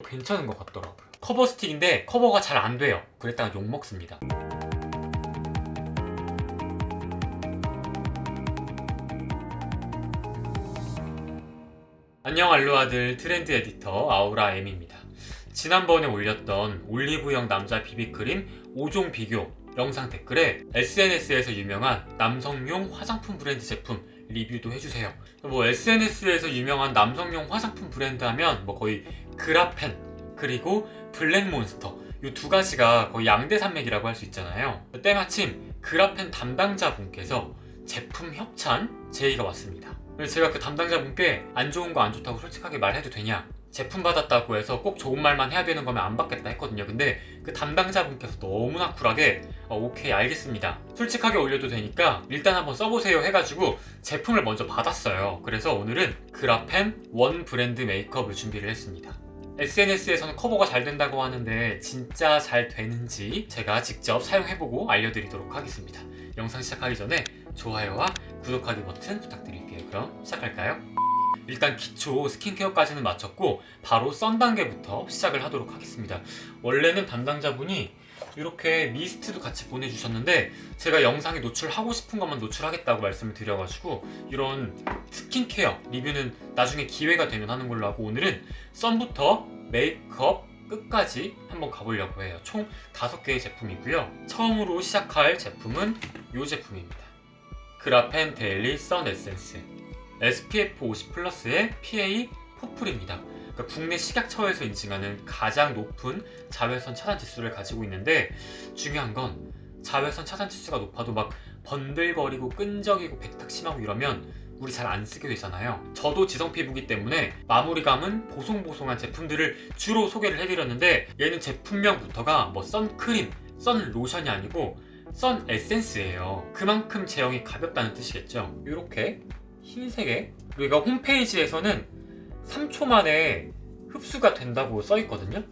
괜찮은 것 같더라고요. 커버 스틱인데 커버가 잘 안 돼요. 그랬다가 욕 먹습니다. 안녕 알로아들, 트렌드 에디터 아우라 M입니다. 지난번에 올렸던 올리브영 남자 비비크림 5종 비교 영상 댓글에 SNS에서 유명한 남성용 화장품 브랜드 제품 리뷰도 해주세요. SNS에서 유명한 남성용 화장품 브랜드 하면 거의 그라펜 그리고 블랙몬스터 이 두 가지가 거의 양대산맥이라고 할 수 있잖아요. 때마침 그라펜 담당자분께서 제품 협찬 제의가 왔습니다. 제가 그 담당자분께 안 좋은 거 안 좋다고 솔직하게 말해도 되냐, 제품 받았다고 해서 꼭 좋은 말만 해야 되는 거면 안 받겠다 했거든요. 근데 그 담당자분께서 너무나 쿨하게 오케이 알겠습니다, 솔직하게 올려도 되니까 일단 한번 써보세요 해가지고 제품을 먼저 받았어요. 그래서 오늘은 그라펜 원 브랜드 메이크업을 준비를 했습니다. SNS에서는 커버가 잘 된다고 하는데 진짜 잘 되는지 제가 직접 사용해보고 알려드리도록 하겠습니다. 영상 시작하기 전에 좋아요와 구독하기 버튼 부탁드릴게요. 그럼 시작할까요? 일단 기초 스킨케어까지는 마쳤고 바로 선 단계부터 시작을 하도록 하겠습니다. 원래는 담당자분이 이렇게 미스트도 같이 보내주셨는데 제가 영상에 노출하고 싶은 것만 노출하겠다고 말씀을 드려가지고 이런 스킨케어 리뷰는 나중에 기회가 되면 하는 걸로 하고, 오늘은 선부터 메이크업 끝까지 한번 가보려고 해요. 총 5개의 제품이고요. 처음으로 시작할 제품은 이 제품입니다. 그라펜 데일리 선 에센스 SPF 50 플러스의 PA 퍼플입니다. 그러니까 국내 식약처에서 인증하는 가장 높은 자외선 차단 지수를 가지고 있는데, 중요한 건 자외선 차단 지수가 높아도 막 번들거리고 끈적이고 백탁 심하고 이러면 우리 잘 안 쓰게 되잖아요. 저도 지성 피부기 때문에 마무리감은 보송보송한 제품들을 주로 소개를 해드렸는데, 얘는 제품명부터가 선크림, 선 로션이 아니고 선 에센스예요. 그만큼 제형이 가볍다는 뜻이겠죠. 이렇게 흰색에, 그리고 홈페이지에서는 3초 만에 흡수가 된다고 써있거든요.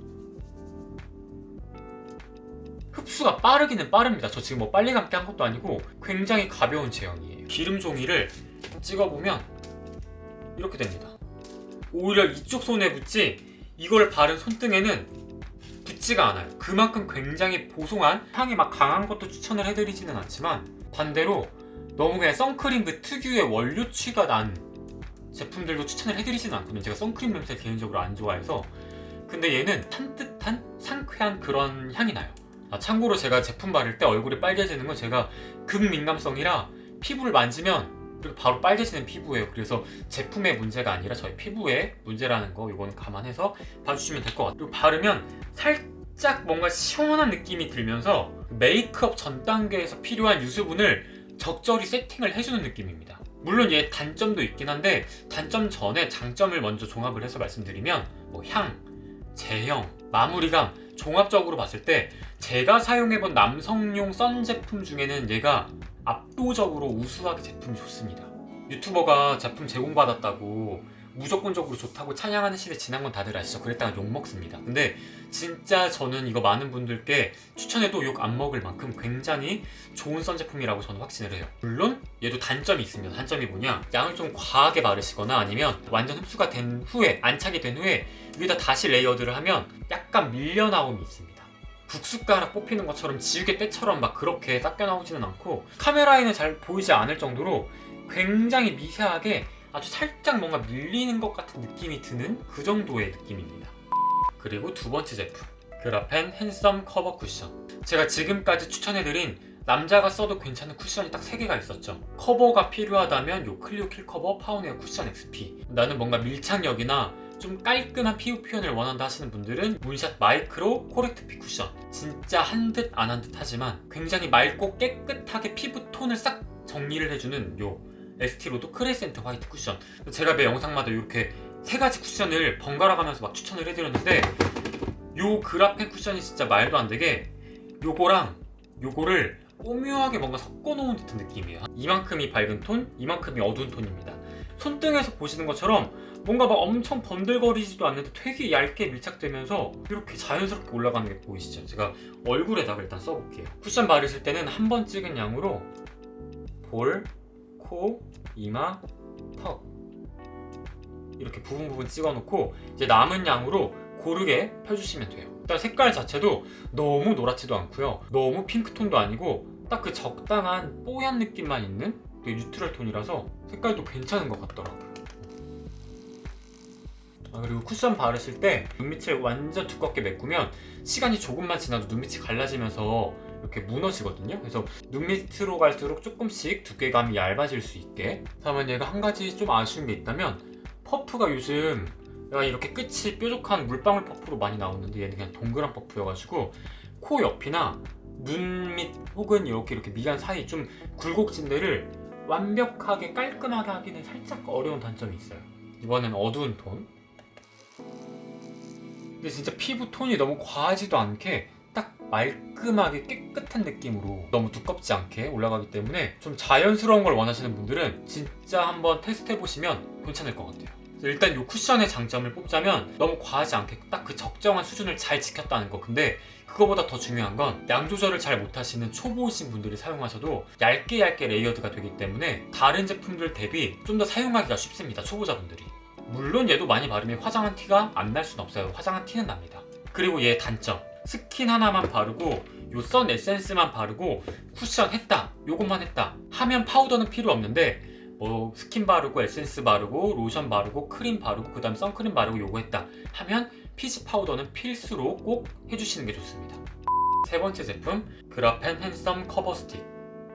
흡수가 빠르기는 빠릅니다. 저 지금 빨리 감기 한 것도 아니고 굉장히 가벼운 제형이에요. 기름 종이를 찍어보면 이렇게 됩니다. 오히려 이쪽 손에 붙지 이걸 바른 손등에는 붙지가 않아요. 그만큼 굉장히 보송한, 향이 막 강한 것도 추천을 해드리지는 않지만 반대로 너무 그냥 선크림 그 특유의 원료 취가 난 제품들도 추천을 해드리지는 않거든요. 제가 선크림 냄새를 개인적으로 안 좋아해서. 근데 얘는 산뜻한 상쾌한 그런 향이 나요. 참고로 제가 제품 바를 때 얼굴이 빨개지는 건 제가 극민감성이라 피부를 만지면 그리고 바로 빨개지는 피부예요. 그래서 제품의 문제가 아니라 저희 피부의 문제라는 거, 이건 감안해서 봐주시면 될 것 같아요. 그리고 바르면 살짝 뭔가 시원한 느낌이 들면서 메이크업 전 단계에서 필요한 유수분을 적절히 세팅을 해주는 느낌입니다. 물론 얘 단점도 있긴 한데 단점 전에 장점을 먼저 종합을 해서 말씀드리면 향, 제형, 마무리감 종합적으로 봤을 때 제가 사용해본 남성용 선 제품 중에는 얘가 압도적으로 우수하게 제품이 좋습니다. 유튜버가 제품 제공받았다고 무조건적으로 좋다고 찬양하는 시대 지난 건 다들 아시죠? 그랬다가 욕 먹습니다. 근데 진짜 저는 이거 많은 분들께 추천해도 욕 안 먹을 만큼 굉장히 좋은 선 제품이라고 저는 확신을 해요. 물론 얘도 단점이 있습니다. 단점이 뭐냐? 양을 좀 과하게 바르시거나 아니면 완전 흡수가 된 후에, 안착이 된 후에 위에다 다시 레이어드를 하면 약간 밀려나옴이 있습니다. 국숫가락 뽑히는 것처럼 지우개 때처럼 막 그렇게 닦여 나오지는 않고 카메라에는 잘 보이지 않을 정도로 굉장히 미세하게 아주 살짝 뭔가 밀리는 것 같은 느낌이 드는 그 정도의 느낌입니다. 그리고 두 번째 제품, 그라펜 핸섬 커버 쿠션. 제가 지금까지 추천해드린 남자가 써도 괜찮은 쿠션이 딱 3개가 있었죠. 커버가 필요하다면 요 클리오 킬 커버 파운웨어 쿠션 XP, 나는 뭔가 밀착력이나 좀 깔끔한 피부 표현을 원한다 하시는 분들은 문샷 마이크로 코렉트 피 쿠션. 진짜 한 듯 안 한 듯 하지만 굉장히 맑고 깨끗하게 피부 톤을 싹 정리를 해주는 요 에스티로드 크레센트 화이트 쿠션. 제가 매 영상마다 이렇게 3가지 쿠션을 번갈아 가면서 막 추천을 해드렸는데 요 그라펜 쿠션이 진짜 말도 안 되게 요거랑 요거를 오묘하게 뭔가 섞어놓은 듯한 느낌이에요. 이만큼이 밝은 톤, 이만큼이 어두운 톤입니다. 손등에서 보시는 것처럼 뭔가 막 엄청 번들거리지도 않는데 되게 얇게 밀착되면서 이렇게 자연스럽게 올라가는 게 보이시죠? 제가 얼굴에다가 일단 써볼게요. 쿠션 바르실 때는 한 번 찍은 양으로 볼, 코, 이마, 턱 이렇게 부분 찍어놓고 이제 남은 양으로 고르게 펴주시면 돼요. 일단 색깔 자체도 너무 노랗지도 않고요, 너무 핑크톤도 아니고 딱 그 적당한 뽀얀 느낌만 있는 되게 뉴트럴 톤이라서 색깔도 괜찮은 것 같더라고요. 그리고 쿠션 바르실 때 눈밑을 완전 두껍게 메꾸면 시간이 조금만 지나도 눈밑이 갈라지면서 이렇게 무너지거든요. 그래서 눈밑으로 갈수록 조금씩 두께감이 얇아질 수 있게. 다만 얘가 한 가지 좀 아쉬운 게 있다면 퍼프가 요즘 얘가 이렇게 끝이 뾰족한 물방울 퍼프로 많이 나오는데 얘는 그냥 동그란 퍼프여가지고 코 옆이나 눈 밑 혹은 이렇게 미간 사이 좀 굴곡진 데를 완벽하게 깔끔하게 하기는 살짝 어려운 단점이 있어요. 이번엔 어두운 톤. 근데 진짜 피부 톤이 너무 과하지도 않게 딱 말끔하게 깨끗한 느낌으로 너무 두껍지 않게 올라가기 때문에 좀 자연스러운 걸 원하시는 분들은 진짜 한번 테스트해보시면 괜찮을 것 같아요. 일단 이 쿠션의 장점을 뽑자면 너무 과하지 않게 딱 그 적정한 수준을 잘 지켰다는 거. 근데 그거보다 더 중요한 건 양 조절을 잘 못하시는 초보이신 분들이 사용하셔도 얇게 레이어드가 되기 때문에 다른 제품들 대비 좀 더 사용하기가 쉽습니다, 초보자분들이. 물론 얘도 많이 바르면 화장한 티가 안 날 순 없어요. 화장한 티는 납니다. 그리고 얘 단점, 스킨 하나만 바르고 요 선 에센스만 바르고 쿠션 했다, 요것만 했다 하면 파우더는 필요 없는데 뭐 스킨 바르고 에센스 바르고 로션 바르고 크림 바르고 그 다음 선크림 바르고 요거 했다 하면 피지 파우더는 필수로 꼭 해주시는 게 좋습니다. 세 번째 제품, 그라펜 핸섬 커버 스틱.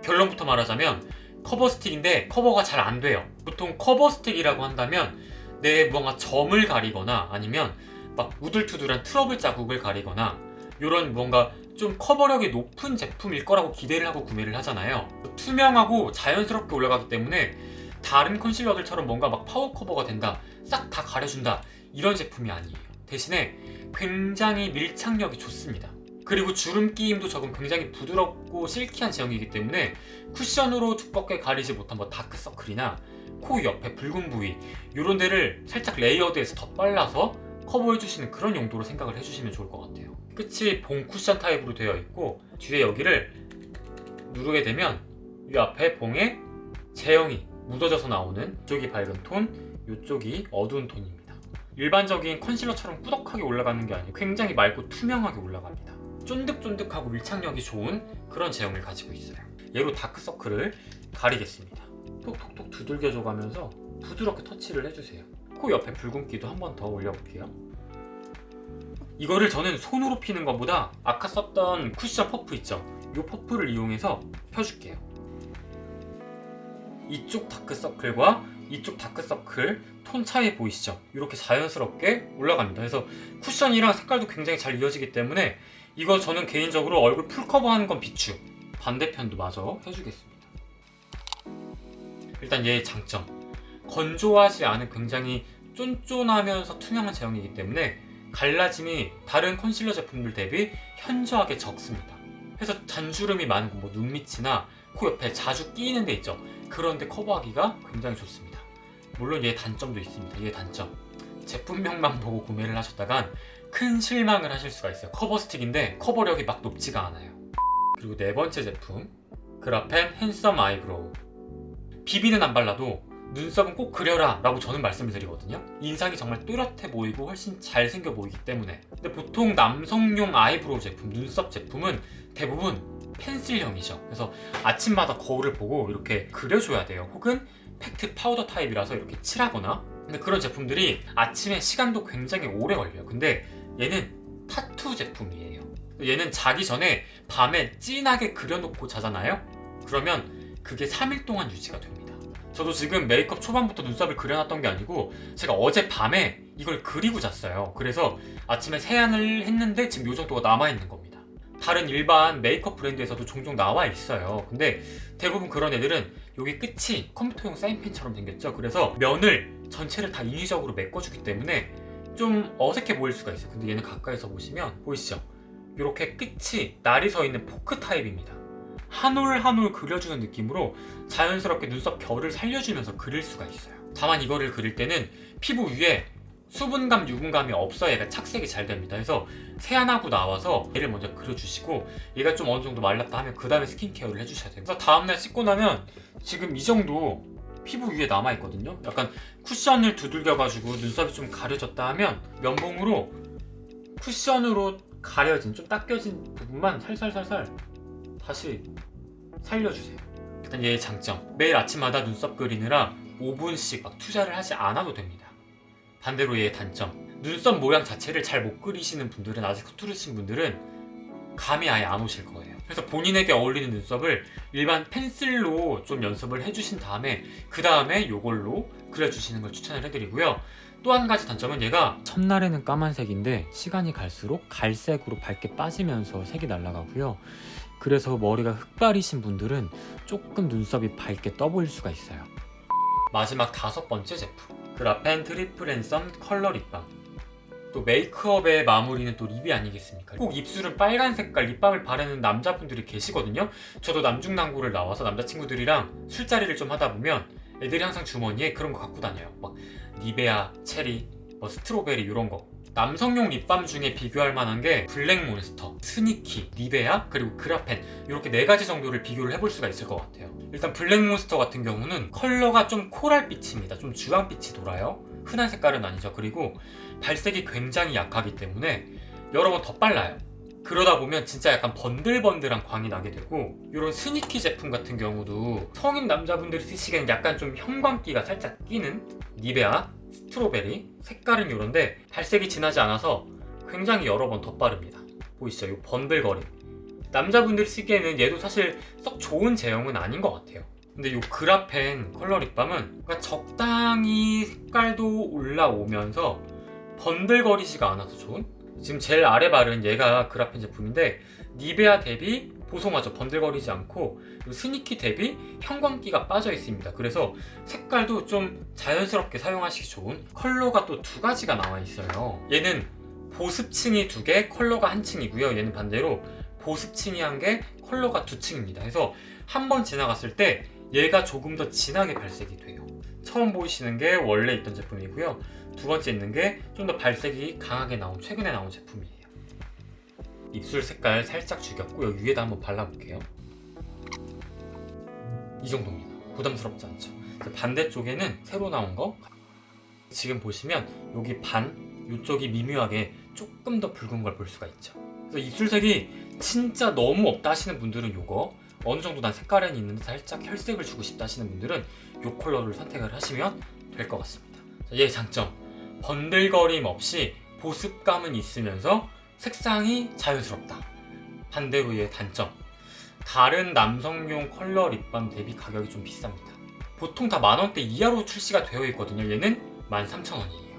결론부터 말하자면 커버 스틱인데 커버가 잘 안 돼요. 보통 커버 스틱이라고 한다면 내 뭔가 점을 가리거나 아니면 막 우들투들한 트러블 자국을 가리거나 이런 뭔가 좀 커버력이 높은 제품일 거라고 기대를 하고 구매를 하잖아요. 투명하고 자연스럽게 올라가기 때문에 다른 컨실러들처럼 뭔가 막 파워 커버가 된다, 싹 다 가려준다 이런 제품이 아니에요. 대신에 굉장히 밀착력이 좋습니다. 그리고 주름 끼임도 적은 굉장히 부드럽고 실키한 제형이기 때문에 쿠션으로 두껍게 가리지 못한 뭐 다크서클이나 코 옆에 붉은 부위 이런 데를 살짝 레이어드해서 덧발라서 커버해주시는 그런 용도로 생각을 해주시면 좋을 것 같아요. 끝이 봉 쿠션 타입으로 되어 있고 뒤에 여기를 누르게 되면 이 앞에 봉에 제형이 묻어져서 나오는 이쪽이 밝은 톤, 이쪽이 어두운 톤입니다. 일반적인 컨실러처럼 꾸덕하게 올라가는 게 아니고 굉장히 맑고 투명하게 올라갑니다. 쫀득쫀득하고 밀착력이 좋은 그런 제형을 가지고 있어요. 얘로 다크서클을 가리겠습니다. 톡톡톡 두들겨 줘가면서 부드럽게 터치를 해주세요. 코 옆에 붉은기도 한 번 더 올려볼게요. 이거를 저는 손으로 피는 것보다 아까 썼던 쿠션 퍼프 있죠? 이 퍼프를 이용해서 펴줄게요. 이쪽 다크서클과 이쪽 다크서클 톤 차이 보이시죠? 이렇게 자연스럽게 올라갑니다. 그래서 쿠션이랑 색깔도 굉장히 잘 이어지기 때문에 이거 저는 개인적으로 얼굴 풀 커버하는 건 비추, 반대편도 마저 해주겠습니다. 일단 얘의 장점, 건조하지 않은 굉장히 쫀쫀하면서 투명한 제형이기 때문에 갈라짐이 다른 컨실러 제품들 대비 현저하게 적습니다. 그래서 잔주름이 많은 뭐 눈밑이나 코 옆에 자주 끼이는 데 있죠? 그런 데 커버하기가 굉장히 좋습니다. 물론 얘 단점도 있습니다. 얘 단점, 제품명만 보고 구매를 하셨다간 큰 실망을 하실 수가 있어요. 커버 스틱인데 커버력이 막 높지가 않아요. 그리고 네 번째 제품, 그라펜 핸섬 아이브로우. 비비는 안 발라도 눈썹은 꼭 그려라 라고 저는 말씀을 드리거든요. 인상이 정말 또렷해 보이고 훨씬 잘생겨 보이기 때문에. 근데 보통 남성용 아이브로우 제품, 눈썹 제품은 대부분 펜슬형이죠. 그래서 아침마다 거울을 보고 이렇게 그려줘야 돼요. 혹은 팩트 파우더 타입이라서 이렇게 칠하거나. 근데 그런 제품들이 아침에 시간도 굉장히 오래 걸려요. 근데 얘는 타투 제품이에요. 얘는 자기 전에 밤에 진하게 그려놓고 자잖아요. 그러면 그게 3일 동안 유지가 됩니다. 저도 지금 메이크업 초반부터 눈썹을 그려놨던 게 아니고 제가 어제 밤에 이걸 그리고 잤어요. 그래서 아침에 세안을 했는데 지금 이 정도가 남아있는 겁니다. 다른 일반 메이크업 브랜드에서도 종종 나와 있어요. 근데 대부분 그런 애들은 여기 끝이 컴퓨터용 사인펜처럼 생겼죠. 그래서 면을 전체를 다 인위적으로 메꿔주기 때문에 좀 어색해 보일 수가 있어요. 근데 얘는 가까이서 보시면 보이시죠? 이렇게 끝이 날이 서 있는 포크 타입입니다. 한 올 한 올 그려주는 느낌으로 자연스럽게 눈썹 결을 살려주면서 그릴 수가 있어요. 다만 이거를 그릴 때는 피부 위에 수분감, 유분감이 없어야 얘가 착색이 잘 됩니다. 그래서 세안하고 나와서 얘를 먼저 그려주시고 얘가 좀 어느 정도 말랐다 하면 그 다음에 스킨케어를 해주셔야 돼요. 그래서 다음날 씻고 나면 지금 이 정도 피부 위에 남아있거든요. 약간 쿠션을 두들겨가지고 눈썹이 좀 가려졌다 하면 면봉으로 쿠션으로 가려진, 좀 닦여진 부분만 살살살살 다시 살려주세요. 일단 얘의 장점, 매일 아침마다 눈썹 그리느라 5분씩 막 투자를 하지 않아도 됩니다. 반대로 얘의 단점, 눈썹 모양 자체를 잘 못 그리시는 분들은, 아직 서투르신 분들은 감이 아예 안 오실 거예요. 그래서 본인에게 어울리는 눈썹을 일반 펜슬로 좀 연습을 해주신 다음에 그 다음에 이걸로 그려주시는 걸 추천을 해드리고요. 또 한 가지 단점은 얘가 첫날에는 까만색인데 시간이 갈수록 갈색으로 밝게 빠지면서 색이 날아가고요. 그래서 머리가 흑발이신 분들은 조금 눈썹이 밝게 떠 보일 수가 있어요. 마지막 5번째 제품, 그라펜 트리플 앤썸 컬러 립밤. 또 메이크업의 마무리는 또 립이 아니겠습니까? 꼭 입술은 빨간 색깔 립밤을 바르는 남자분들이 계시거든요. 저도 남중남고를 나와서 남자친구들이랑 술자리를 좀 하다 보면 애들이 항상 주머니에 그런 거 갖고 다녀요. 막 니베아, 체리, 뭐 스트로베리 이런 거. 남성용 립밤 중에 비교할 만한 게 블랙몬스터, 스니키, 니베아, 그리고 그라펜, 이렇게 4가지 정도를 비교를 해볼 수가 있을 것 같아요. 일단 블랙몬스터 같은 경우는 컬러가 좀 코랄빛입니다. 좀 주황빛이 돌아요. 흔한 색깔은 아니죠. 그리고 발색이 굉장히 약하기 때문에 여러 번 더 발라요. 그러다 보면 진짜 약간 번들번들한 광이 나게 되고, 이런 스니키 제품 같은 경우도 성인 남자분들이 쓰시기에는 약간 좀 형광기가 살짝 끼는 니베아, 스트로베리, 색깔은 이런데 발색이 진하지 않아서 굉장히 여러 번 더 바릅니다. 보이시죠? 이 번들거림. 남자분들이 쓰기에는 얘도 사실 썩 좋은 제형은 아닌 것 같아요. 근데 이 그라펜 컬러 립밤은 적당히 색깔도 올라오면서 번들거리지가 않아서 좋은? 지금 제일 아래 바른 얘가 그라펜 제품인데 니베아 대비 보송하죠. 번들거리지 않고, 스니키 대비 형광기가 빠져 있습니다. 그래서 색깔도 좀 자연스럽게 사용하시기 좋은 컬러가 또 2가지가 나와 있어요. 얘는 보습층이 2개, 컬러가 1층이고요. 얘는 반대로 보습층이 1개, 컬러가 2층입니다. 그래서 한 번 지나갔을 때 얘가 조금 더 진하게 발색이 돼요. 처음 보이시는 게 원래 있던 제품이고요. 2번째 있는 게 좀 더 발색이 강하게 나온, 최근에 나온 제품이에요. 입술 색깔 살짝 죽였고 여기 위에다 한번 발라볼게요. 이 정도입니다. 부담스럽지 않죠. 반대쪽에는 새로 나온 거, 지금 보시면 여기 반, 이쪽이 미묘하게 조금 더 붉은 걸 볼 수가 있죠. 그래서 입술색이 진짜 너무 없다 하시는 분들은 이거, 어느 정도 난 색깔은 있는데 살짝 혈색을 주고 싶다 하시는 분들은 이 컬러를 선택을 하시면 될 것 같습니다. 얘의 장점, 번들거림 없이 보습감은 있으면서 색상이 자연스럽다. 반대로 얘의 단점, 다른 남성용 컬러 립밤 대비 가격이 좀 비쌉니다. 보통 다 만원대 이하로 출시가 되어 있거든요. 얘는 13,000원이에요.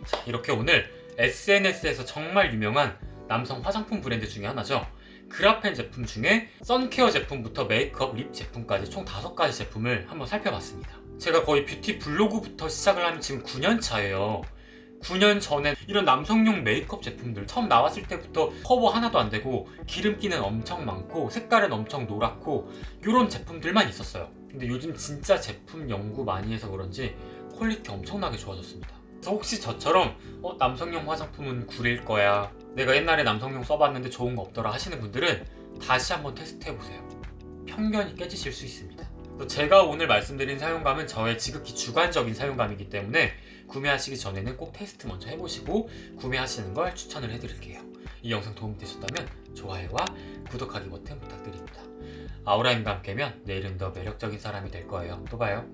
자, 이렇게 오늘 SNS에서 정말 유명한 남성 화장품 브랜드 중에 하나죠. 그라펜 제품 중에 선케어 제품부터 메이크업, 립 제품까지 총 5가지 제품을 한번 살펴봤습니다. 제가 거의 뷰티 블로그부터 시작을 하면 지금 9년 차예요. 9년 전에 이런 남성용 메이크업 제품들 처음 나왔을 때부터 커버 하나도 안 되고 기름기는 엄청 많고 색깔은 엄청 노랗고 이런 제품들만 있었어요. 근데 요즘 진짜 제품 연구 많이 해서 그런지 퀄리티 엄청나게 좋아졌습니다. 그래서 혹시 저처럼 남성용 화장품은 구릴 거야, 내가 옛날에 남성용 써봤는데 좋은 거 없더라 하시는 분들은 다시 한번 테스트해보세요. 편견이 깨지실 수 있습니다. 제가 오늘 말씀드린 사용감은 저의 지극히 주관적인 사용감이기 때문에 구매하시기 전에는 꼭 테스트 먼저 해보시고 구매하시는 걸 추천을 해드릴게요. 이 영상 도움이 되셨다면 좋아요와 구독하기 버튼 부탁드립니다. 아우라임과 함께면 내일은 더 매력적인 사람이 될 거예요. 또 봐요.